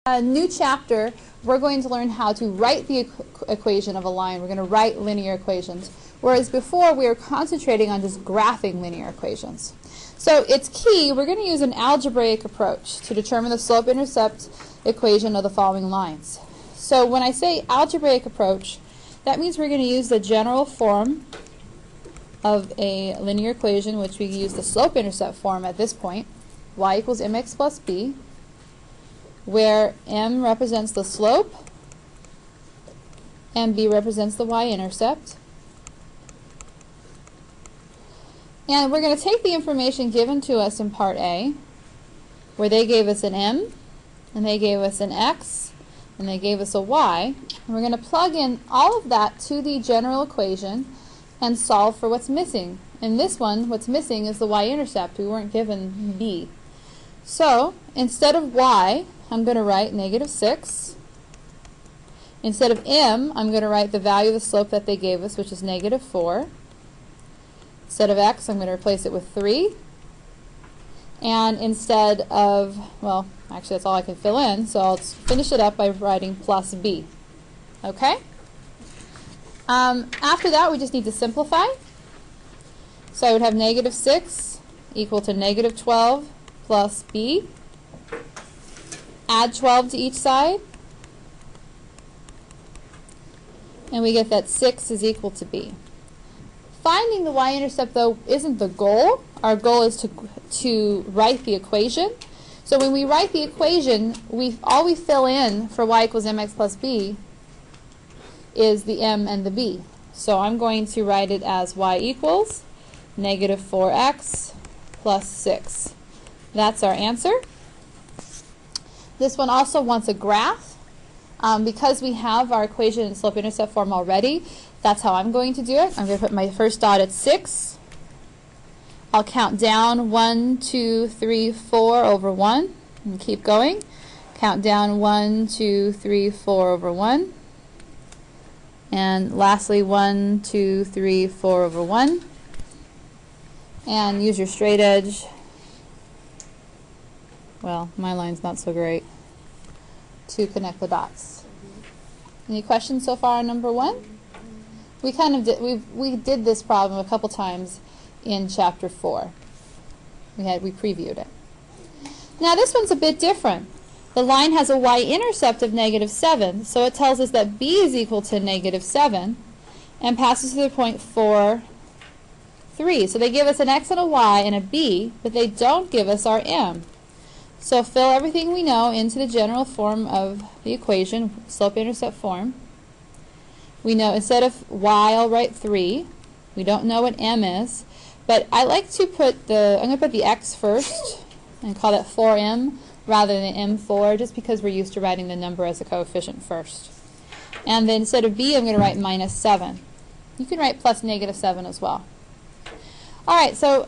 A new chapter, we're going to learn how to write the equation of a line. We're going to write linear equations, whereas before we were concentrating on just graphing linear equations. So it's key, we're going to use an algebraic approach to determine the slope-intercept equation of the following lines. So when I say algebraic approach, that means we're going to use the general form of a linear equation, which we use the slope-intercept form at this point, y equals mx plus b, where m represents the slope and b represents the y-intercept. And we're going to take the information given to us in part A, where they gave us an m, and they gave us an x, and they gave us a y, and we're going to plug in all of that to the general equation and solve for what's missing. In this one, what's missing is the y-intercept. We weren't given b. So, instead of y, I'm going to write -6. Instead of m, I'm going to write the value of the slope that they gave us, which is -4. Instead of x, I'm going to replace it with 3. And instead of, well, actually that's all I can fill in, so I'll finish it up by writing plus b. Okay? After that, we just need to simplify. So I would have -6 equal to -12 plus b. Add 12 to each side, and we get that 6 is equal to b. Finding the y-intercept, though, isn't the goal. Our goal is to write the equation. So when we write the equation, all we fill in for y equals mx plus b is the m and the b. So I'm going to write it as y equals -4x plus 6. That's our answer. This one also wants a graph. Because we have our equation in slope-intercept form already, that's how I'm going to do it. I'm going to put my first dot at 6. I'll count down 1, 2, 3, 4 over 1, and keep going. Count down 1, 2, 3, 4 over 1. And lastly, 1, 2, 3, 4 over 1. And use your straight edge. Well, my line's not so great, to connect the dots. Any questions so far on number 1? We kind of we did this problem a couple times in chapter 4. We previewed it. Now this one's a bit different. The line has a y-intercept of -7, so it tells us that b is equal to -7 and passes through the point 4, 3. So they give us an x and a y and a b, but they don't give us our m. So fill everything we know into the general form of the equation, slope-intercept form. We know instead of y, I'll write 3. We don't know what m is, but I like to put I'm going to put the x first and call that 4m rather than m4, just because we're used to writing the number as a coefficient first. And then instead of b, I'm going to write -7. You can write plus -7 as well. All right, so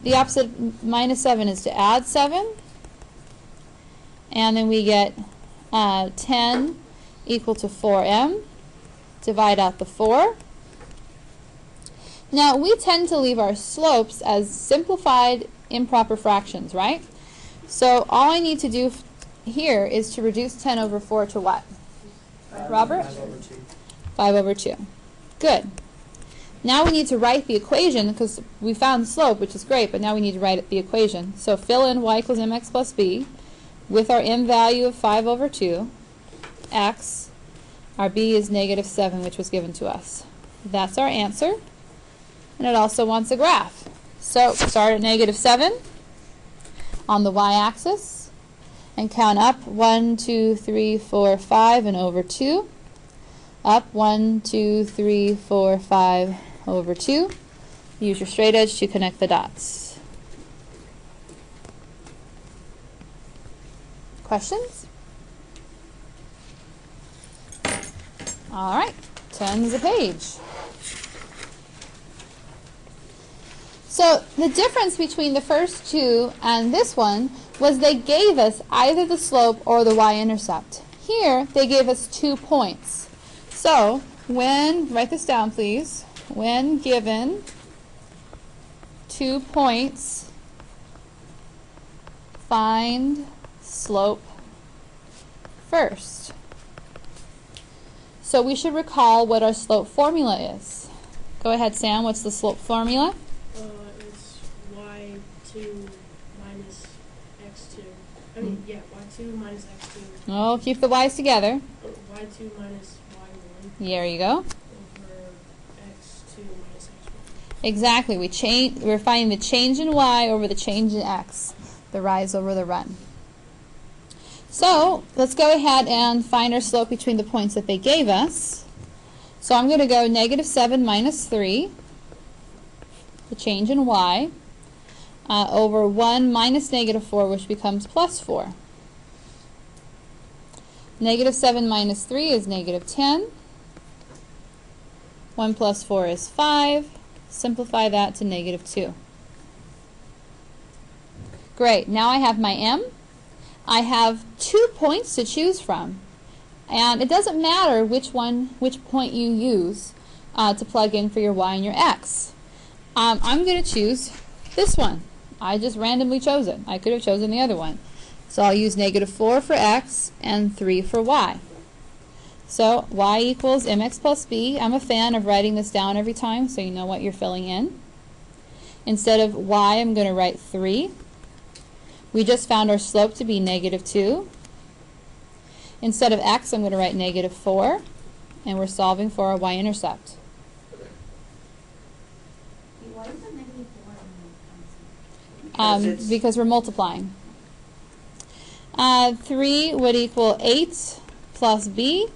the opposite -7 is to add 7. And then we get 10 equal to 4m. Divide out the 4. Now, we tend to leave our slopes as simplified improper fractions, right? So all I need to do here is to reduce 10 over 4 to what? Robert? 5 over 2. 5 over 2. Good. Now we need to write the equation, because we found the slope, which is great, but now we need to write the equation. So fill in y equals mx plus b. With our m value of 5 over 2, x, our b is -7, which was given to us. That's our answer. And it also wants a graph. So start at -7 on the y-axis and count up 1, 2, 3, 4, 5 and over 2. Up 1, 2, 3, 4, 5 over 2. Use your straight edge to connect the dots. Questions? All right, turn the page. So the difference between the first two and this one was they gave us either the slope or the y-intercept. Here, they gave us 2 points. So write this down please, when given 2 points, find slope first. So we should recall what our slope formula is. Go ahead, Sam. What's the slope formula? It's y2 minus x2. I mean, yeah, y2 minus x2. Oh, keep the y's together. Y2 minus y1. There you go. Over x2 minus x1. Exactly. We're finding the change in y over the change in x. The rise over the run. So let's go ahead and find our slope between the points that they gave us. So I'm going to go -7 minus 3, the change in y, over 1 minus -4, which becomes +4. -7 minus 3 is -10. 1 plus 4 is 5. Simplify that to -2. Great. Now I have my m. I have 2 points to choose from. And it doesn't matter which point you use to plug in for your y and your x. I'm going to choose this one. I just randomly chose it. I could have chosen the other one. So I'll use -4 for x and 3 for y. So y equals mx plus b. I'm a fan of writing this down every time so you know what you're filling in. Instead of y, I'm going to write 3. We just found our slope to be -2. Instead of x, I'm going to write -4, and we're solving for our y-intercept. Why is it -4? Because we're multiplying. 3 would equal 8 plus b.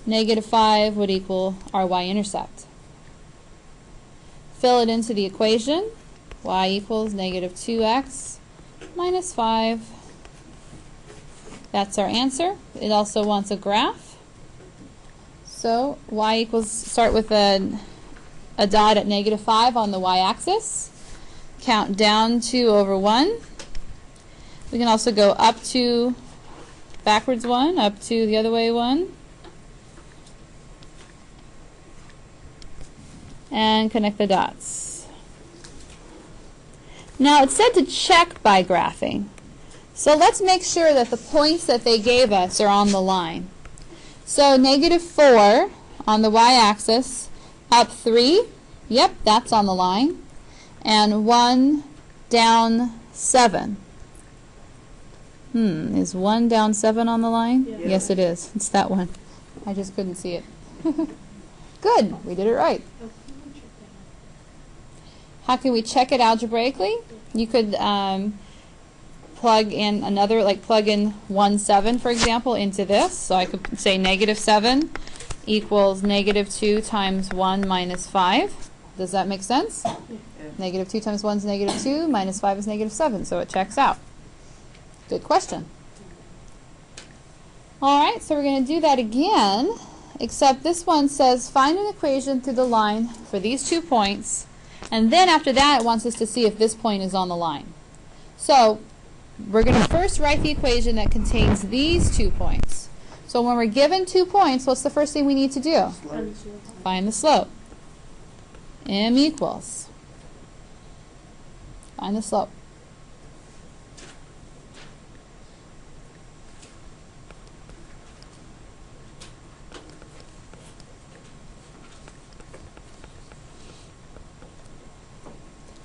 -5 would equal our y-intercept. Fill it into the equation. Y equals -2x minus 5. That's our answer. It also wants a graph. So y equals, start with a dot at -5 on the y-axis. Count down 2 over 1. We can also go up to backwards 1, up to the other way 1. And connect the dots. Now it's said to check by graphing. So let's make sure that the points that they gave us are on the line. So -4 on the y-axis, up 3, yep, that's on the line, and 1 down 7. Is 1 down 7 on the line? Yeah. Yes, it is. It's that one. I just couldn't see it. Good, we did it right. How can we check it algebraically? You could plug in another, like plug in 1, 7, for example, into this. So I could say -7 equals -2 times 1 minus 5. Does that make sense? Yeah. -2 times 1 is -2, minus 5 is -7, so it checks out. Good question. Alright, so we're going to do that again, except this one says find an equation through the line for these 2 points, and then after that it wants us to see if this point is on the line. So we're going to first write the equation that contains these 2 points. So when we're given 2 points, what's the first thing we need to do? Find the slope. M equals. Find the slope.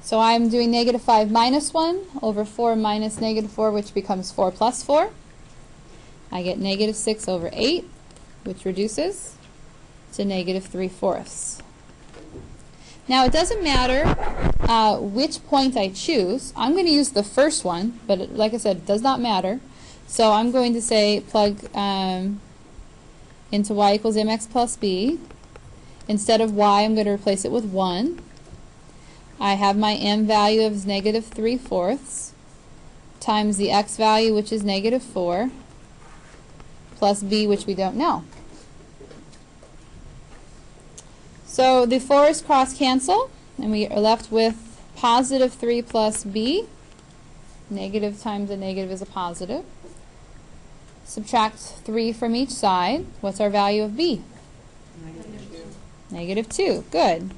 So I'm doing -5 minus 1 over 4 minus -4, which becomes 4 plus 4. I get -6 over 8, which reduces to -3/4. Now it doesn't matter which point I choose. I'm going to use the first one, but like I said, it does not matter. So I'm going to say plug into y equals mx plus b. Instead of y, I'm going to replace it with 1. I have my m value of -3/4 times the x value, which is -4, plus b, which we don't know. So the 4's cross cancel, and we are left with +3 plus b. Negative times a negative is a positive. Subtract 3 from each side. What's our value of b? -2. Good.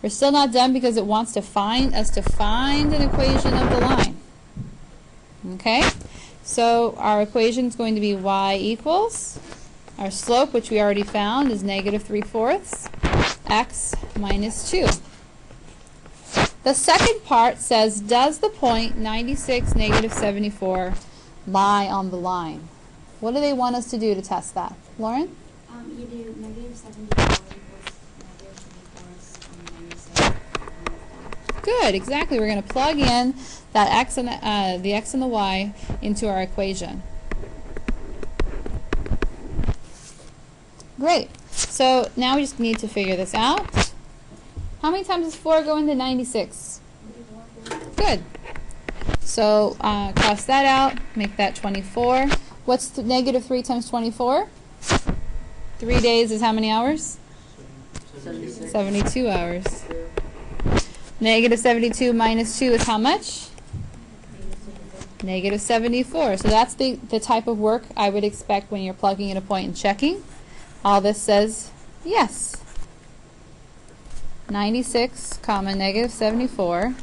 We're still not done because it wants to find an equation of the line. Okay? So our equation is going to be y equals, our slope, which we already found, is negative 3/4 x minus 2. The second part says, does the point 96, negative 74 lie on the line? What do they want us to do to test that? Lauren? You do negative 74 equals negative 3/4 96. Good, exactly. We're going to plug in that x and the x and the y into our equation. Great. So now we just need to figure this out. How many times does 4 go into 96? Good. So cross that out, make that 24. What's the negative 3 times 24? 3 days is how many hours? 72 hours. Negative 72 minus 2 is how much? Negative 74. So that's the type of work I would expect when you're plugging in a point and checking. All this says yes. 96 comma negative 74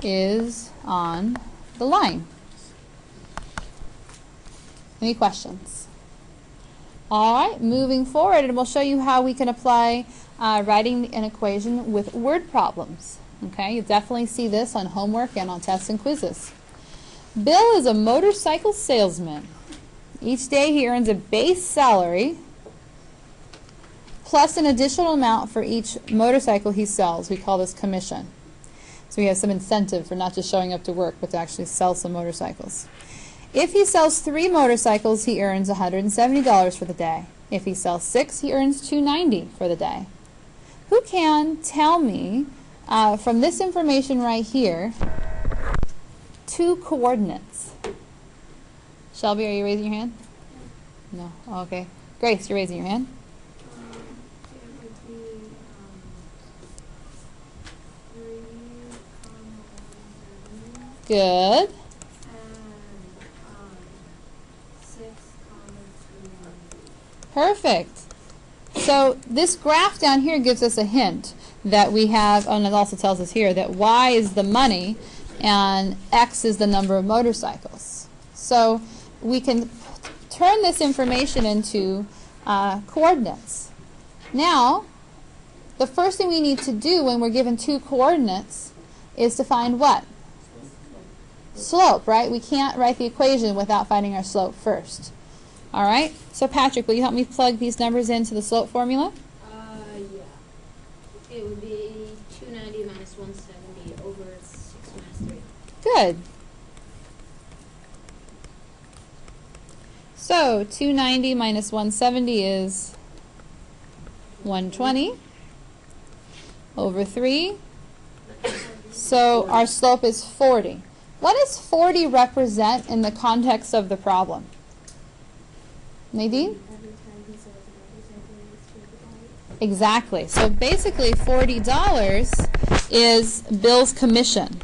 is on the line. Any questions? All right, moving forward, and we'll show you how we can apply writing an equation with word problems. Okay, you definitely see this on homework and on tests and quizzes. Bill is a motorcycle salesman. Each day he earns a base salary plus an additional amount for each motorcycle he sells. We call this commission. So we have some incentive for not just showing up to work, but to actually sell some motorcycles. If he sells 3 motorcycles, he earns $170 for the day. If he sells 6, he earns $290 for the day. Who can tell me, from this information right here, 2 coordinates? Shelby, are you raising your hand? No. Oh, okay. Grace, you're raising your hand. It would be 3, Good. and 6, 2. Perfect. So this graph down here gives us a hint that we have, and it also tells us here that y is the money and x is the number of motorcycles. So we can turn this information into coordinates. Now, the first thing we need to do when we're given 2 coordinates is to find what? Slope, right? We can't write the equation without finding our slope first. All right? So Patrick, will you help me plug these numbers into the slope formula? Yeah. It would be 290 minus 170 over 6 minus 3. Good. So 290 minus 170 is 120 over 3. So our slope is 40. What does 40 represent in the context of the problem? Nadine? Exactly. So basically $40 is Bill's commission.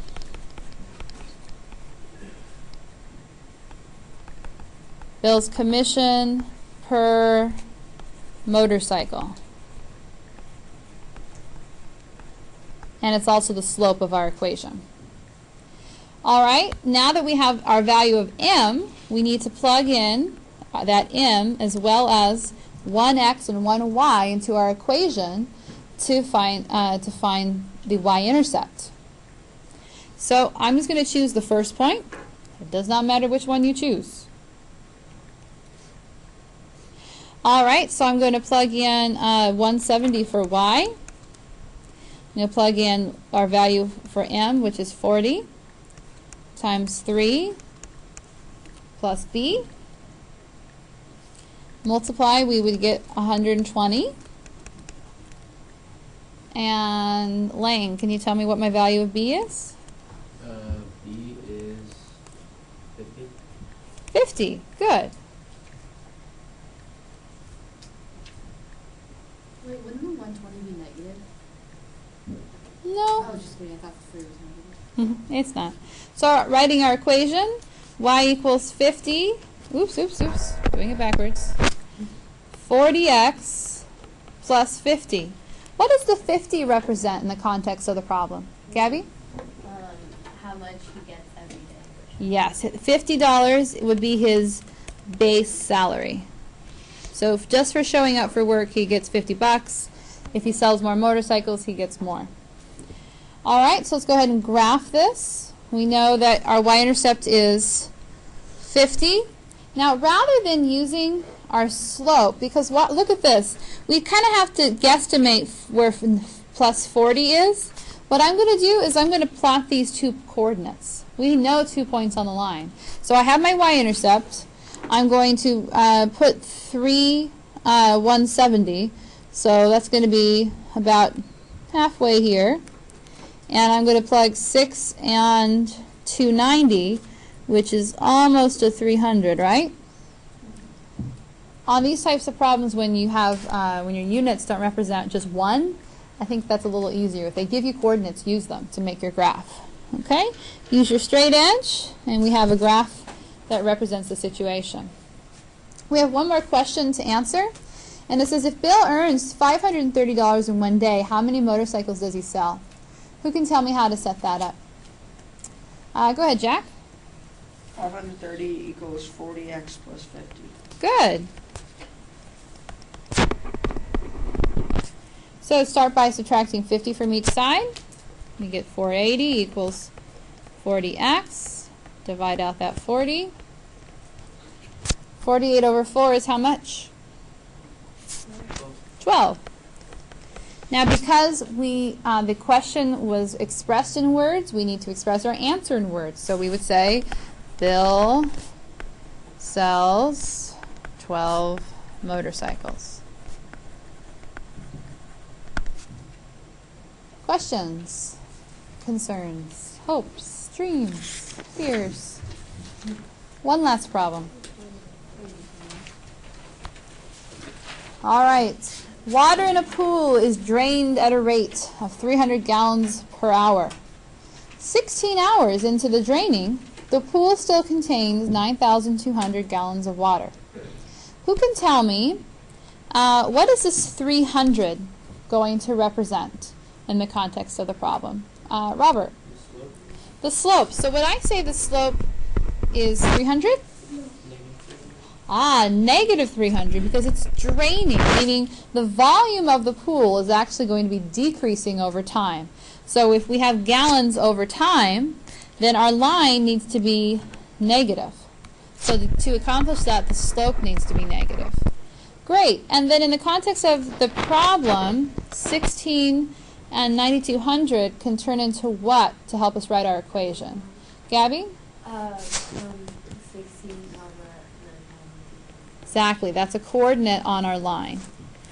Bill's commission per motorcycle. And it's also the slope of our equation. All right, now that we have our value of m, we need to plug in that m as well as 1x and 1y into our equation to find the y-intercept. So I'm just going to choose the first point. It does not matter which one you choose. All right, so I'm going to plug in 170 for y. I'm going to plug in our value for m, which is 40, times 3 plus b. Multiply, we would get 120. And Lane, can you tell me what my value of b is? B is 50. 50. Good. Wait, wouldn't the 120 be negative? No. I was just kidding. I thought the 3 was negative. It's not. So writing our equation, y equals 50. Oops. Doing it backwards. 40x plus 50. What does the 50 represent in the context of the problem? Gabby? How much he gets every day. Yes, $50 would be his base salary. So if just for showing up for work, he gets $50. If he sells more motorcycles, he gets more. All right, so let's go ahead and graph this. We know that our y-intercept is 50. Now, rather than using our slope, because look at this, we kind of have to guesstimate where plus 40 is. What I'm going to do is I'm going to plot these two coordinates. We know 2 points on the line. So I have my y-intercept. I'm going to put 170. So that's going to be about halfway here. And I'm going to plug 6 and 290, which is almost a 300, right? On these types of problems, when you have when your units don't represent just one, I think that's a little easier. If they give you coordinates, use them to make your graph. Okay? Use your straight edge, and we have a graph that represents the situation. We have one more question to answer, and it says, if Bill earns $530 in one day, how many motorcycles does he sell? Who can tell me how to set that up? Go ahead, Jack. 530 equals 40x plus 50. Good. So start by subtracting 50 from each side. You get 480 equals 40x. Divide out that 40. 48 over 4 is how much? 12. Now, because the question was expressed in words, we need to express our answer in words. So we would say, Bill sells 12 motorcycles. Questions, concerns, hopes, dreams, fears? One last problem. All right. Water in a pool is drained at a rate of 300 gallons per hour. 16 hours into the draining, the pool still contains 9,200 gallons of water. Who can tell me what is this 300 going to represent in the context of the problem? Robert? The slope. So when I say the slope is 300? Negative 300, because it's draining, meaning the volume of the pool is actually going to be decreasing over time. So if we have gallons over time, then our line needs to be negative. So to accomplish that, the slope needs to be negative. Great. And then in the context of the problem, 16 and 9,200 can turn into what to help us write our equation? Gabby? 16 over 9,200. Exactly. That's a coordinate on our line.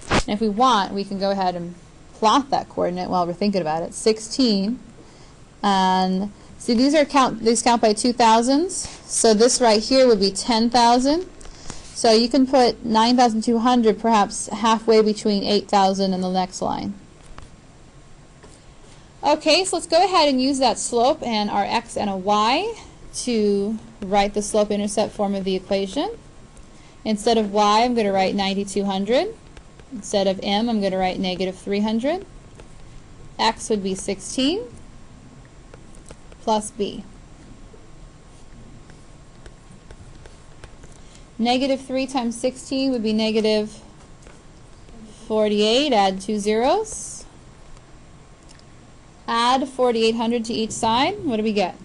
And if we want, we can go ahead and plot that coordinate while we're thinking about it. 16. And see, these count by 2,000s. So this right here would be 10,000. So you can put 9,200 perhaps halfway between 8,000 and the next line. Okay, so let's go ahead and use that slope and our x and a y to write the slope-intercept form of the equation. Instead of y, I'm going to write 9,200. Instead of m, I'm going to write negative 300. X would be 16 plus b. Negative 3 times 16 would be negative 48. Add 2 zeros. Add 4,800 to each side. What do we get?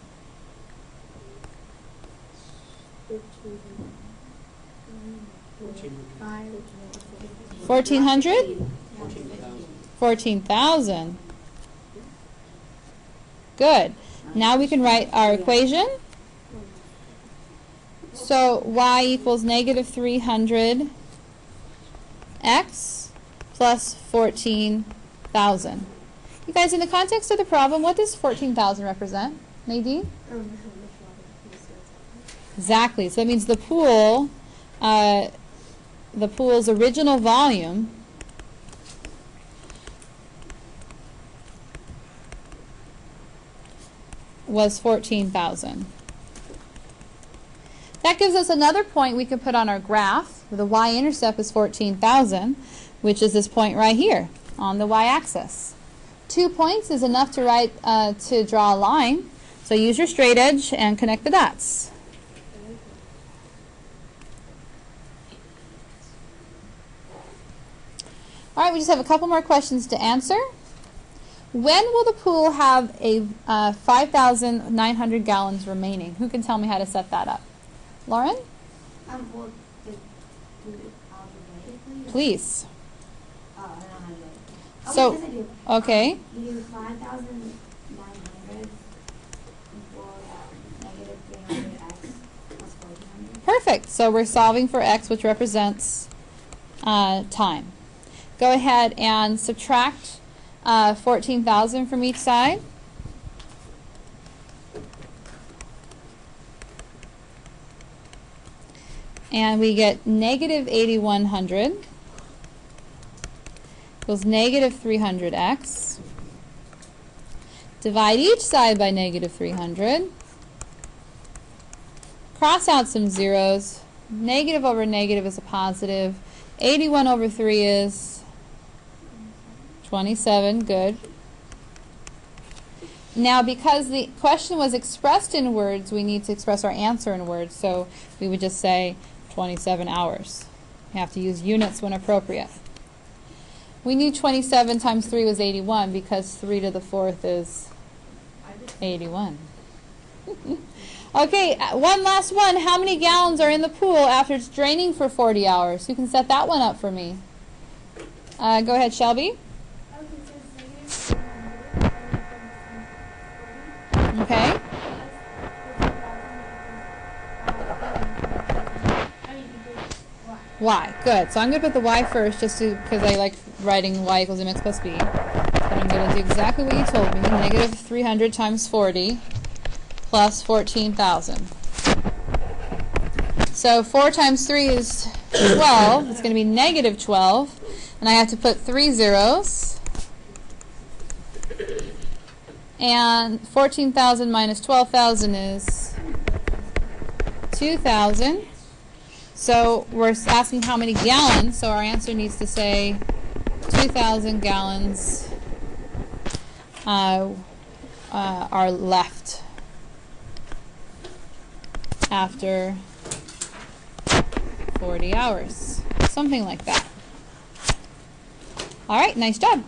1,400? 14,000. Good. Now we can write our equation. So y equals negative 300 x plus 14,000. You guys, in the context of the problem, what does 14,000 represent? Nadine? Exactly. So that means the pool's original volume was 14,000. That gives us another point we can put on our graph. The y-intercept is 14,000, which is this point right here on the y-axis. 2 points is enough to draw a line. So use your straight edge and connect the dots. All right, we just have a couple more questions to answer. When will the pool have a 5,900 gallons remaining? Who can tell me how to set that up? Lauren? Well, do it algebraically? Please. Oh, I don't know how to do it. Oh, So, yes, I do. okay. You do 5,900 equals negative 300x plus 1,400. Perfect. So we're solving for x, which represents time. Go ahead and subtract 14,000 from each side. And we get negative 8,100 equals negative 300x. Divide each side by negative 300. Cross out some zeros. Negative over negative is a positive. 81 over 3 is 27. Good. Now, because the question was expressed in words, we need to express our answer in words. So we would just say 27 hours. You have to use units when appropriate. We knew 27 times 3 was 81 because 3 to the 4th is 81. Okay, one last one. How many gallons are in the pool after it's draining for 40 hours? Who can set that one up for me? Go ahead, Shelby. Okay. Y. Good. So I'm going to put the y first just because I like writing y equals mx plus b. But I'm going to do exactly what you told me. Negative 300 times 40 plus 14,000. So 4 times 3 is 12. It's going to be negative 12. And I have to put 3 zeros. And 14,000 minus 12,000 is 2,000. So we're asking how many gallons, so our answer needs to say 2,000 gallons are left after 40 hours. Something like that. All right, nice job.